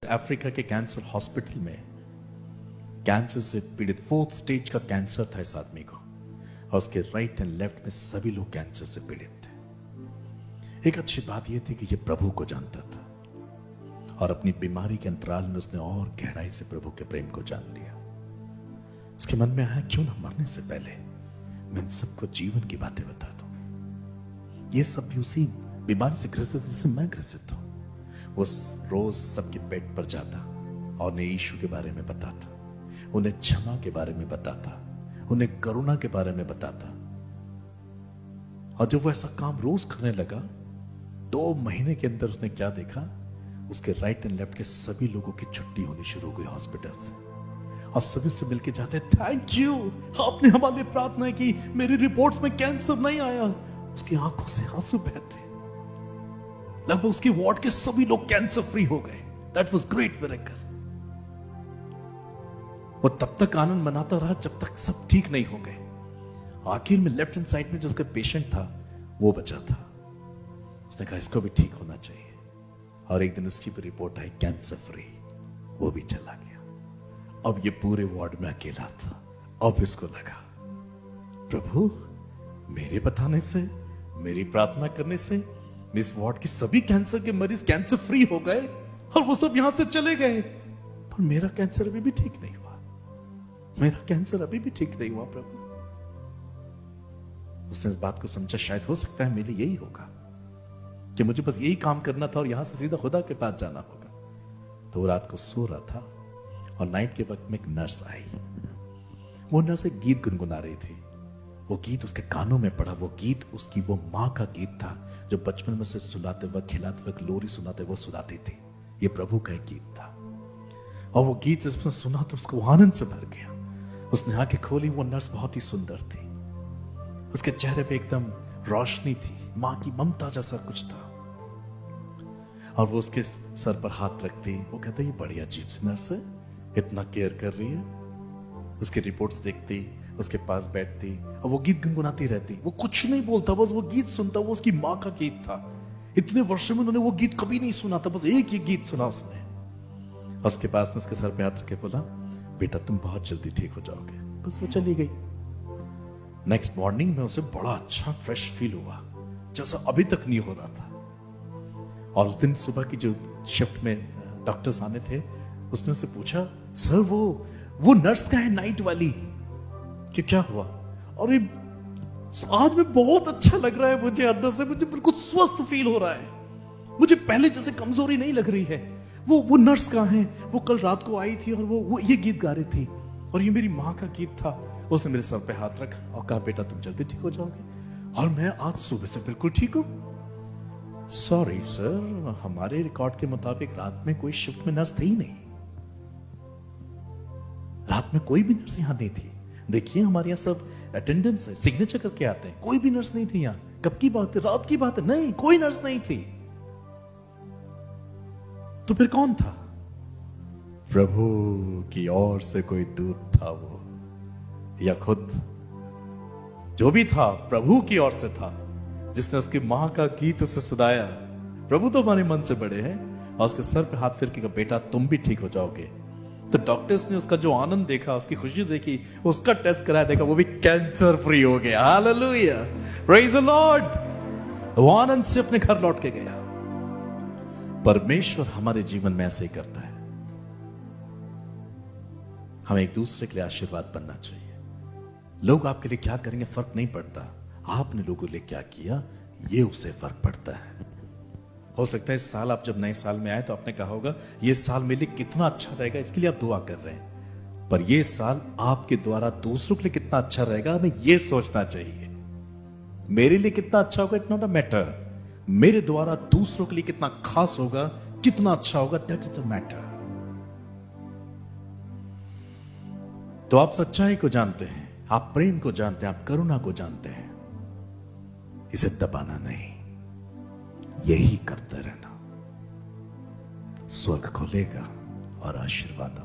Africa के cancer hospital में cancer से पीड़ित 4th स्टेज का कैंसर था इस आदमी को, और उसके राइट एंड लेफ्ट में सभी लोग कैंसर से पीड़ित थे। एक अच्छी बात यह थी कि यह प्रभु को जानता था, और अपनी बीमारी के अंतराल में उसने और गहराई से प्रभु के प्रेम को जान लिया। उसके मन में आया, क्यों ना मरने से पहले मैं इन सबको जीवन की बातें बता दूं। ये सब भी उसी बीमारी से ग्रसित जिससे मैं ग्रसित हूं। वो रोज सबके बेड पर जाता और उन्हें यीशु के बारे में बताता, उन्हें क्षमा के बारे में बताता, उन्हें करुणा के बारे में बताता। और जब वो ऐसा काम रोज करने लगा, 2 महीने के अंदर उसने क्या देखा, उसके राइट एंड लेफ्ट के सभी लोगों की छुट्टी होनी शुरू हो गई हॉस्पिटल से, और सभी से मिलके जाते, थैंक यू, आपने हमारे लिए प्रार्थना की, मेरी रिपोर्ट्स में कैंसर नहीं आया। उसकी आंखों से आंसू बहते। लगभग उसकी वार्ड के सभी लोग कैंसर फ्री हो गए। That was great miracle. वो तब तक आनंद मनाता रहा जब तक सब ठीक नहीं हो गए। आखिर में लेफ्ट हैंड साइड में जो उसका पेशेंट था वो बचा था। उसने कहा इसको भी ठीक होना चाहिए, और एक दिन उसकी भी रिपोर्ट आई कैंसर फ्री। वो भी चला गया। अब ये पूरे वार्ड में अकेला था। अब इसको लगा, प्रभु मेरे बताने से, मेरी प्रार्थना करने से इस वार्ड की सभी कैंसर के मरीज कैंसर फ्री हो गए, और वो सब यहां से चले गए, पर मेरा कैंसर अभी भी ठीक नहीं हुआ। मेरा कैंसर अभी भी ठीक नहीं हुआ प्रभु। उसने इस बात को समझा, शायद हो सकता है मेरे लिए यही होगा कि मुझे बस यही काम करना था और यहां से सीधा खुदा के पास जाना होगा। तो वो रात को सो रहा था, और नाइट के वक्त में एक नर्स आई। वो नर्स एक गीत गुनगुना रही थी। वो गीत उसके कानों में पड़ा। वो गीत उसकी वो मां का गीत था, जो बचपन में से सुलाते वक्त, खिलाते वक्त, लोरी सुनाते वो सुनाती थी। ये प्रभु का एक गीत था, और वो गीत जब उसने सुना तो उसको आनंद से भर गया। उसने आंखें खोली। वो नर्स बहुत ही सुंदर थी। उसके चेहरे पे एकदम रोशनी थी, मां की ममता जैसा कुछ था। और वो उसके सर पर हाथ रखती। वो कहते, ये बड़ी अजीब सी नर्स है, इतना केयर कर रही है। उसकी रिपोर्ट्स देखती, उसके पास बैठती, और वो गीत गुनगुनाती रहती। वो कुछ नहीं बोलता, बस वो गीत सुनता। वो उसकी मां का गीत था। इतने वर्षों में उन्होंने वो गीत कभी नहीं सुना था, बस एक ही गीत सुना उसने। और उसके पास में उसके सर पे हाथ रख के बोला, बेटा तुम बहुत जल्दी ठीक हो जाओगे। बस वो चली गई। नेक्स्ट मॉर्निंग में उसे बड़ा अच्छा फ्रेश फील हुआ, जैसा अभी तक नहीं हो रहा था। और उस दिन सुबह की जो शिफ्ट में डॉक्टर्स आने थे, उसने उससे पूछा, सर वो नर्स का है नाइट वाली, कि क्या हुआ? और ये आज में बहुत अच्छा लग रहा है मुझे, अंदर से मुझे बिल्कुल स्वस्थ फील हो रहा है। मुझे पहले जैसे कमजोरी नहीं लग रही है। वो नर्स कहाँ है? वो कल रात को आई थी और वो ये गीत गा रही थी, और ये मेरी माँ का गीत था। उसने मेरे सर पे हाथ रखा और कहा, बेटा तुम जल्दी ठीक हो जाओगे। और मैं आज सुबह से बिल्कुल ठीक हूं। सॉरी सर, हमारे रिकॉर्ड के मुताबिक रात में कोई शिफ्ट में नर्स थी ही नहीं। रात में कोई भी नर्स यहां नहीं थी। देखिए हमारे यहाँ सब अटेंडेंस है, सिग्नेचर करके आते हैं। कोई भी नर्स नहीं थी यहाँ। कब की बात है? रात की बात है। नहीं, कोई नर्स नहीं थी। तो फिर कौन था? प्रभु की ओर से कोई दूत था वो, या खुद जो भी था प्रभु की ओर से था, जिसने उसकी मां का गीत उसे सुनाया। प्रभु तो हमारे मन से बड़े हैं। और उसके सर पे हाथ फिर के कहा, बेटा तुम भी ठीक हो जाओगे। तो डॉक्टर्स ने उसका जो आनंद देखा, उसकी खुशी देखी, उसका टेस्ट कराया, देखा वो भी कैंसर फ्री हो गया। Hallelujah, praise the Lord. वो आनंद से अपने घर लौट के गया। परमेश्वर हमारे जीवन में ऐसे ही करता है। हमें एक दूसरे के लिए आशीर्वाद बनना चाहिए। लोग आपके लिए क्या करेंगे फर्क नहीं पड़ता, आपने लोगों के लिए क्या किया ये उससे फर्क पड़ता है। हो सकता है इस साल आप जब नए साल में आए तो आपने कहा होगा, ये साल मेरे लिए कितना अच्छा रहेगा, इसके लिए आप दुआ कर रहे हैं। पर ये साल आपके द्वारा दूसरों के लिए कितना अच्छा रहेगा, हमें ये सोचना चाहिए। मेरे लिए कितना अच्छा होगा, इट नॉट अ मैटर। मेरे द्वारा दूसरों के लिए कितना खास होगा, कितना अच्छा होगा, दैट इज अ मैटर। तो आप सच्चाई को जानते हैं, आप प्रेम को जानते हैं, आप करुणा को जानते हैं। इसे दबाना नहीं, यही करते रहना। स्वर्ग खुलेगा और आशीर्वाद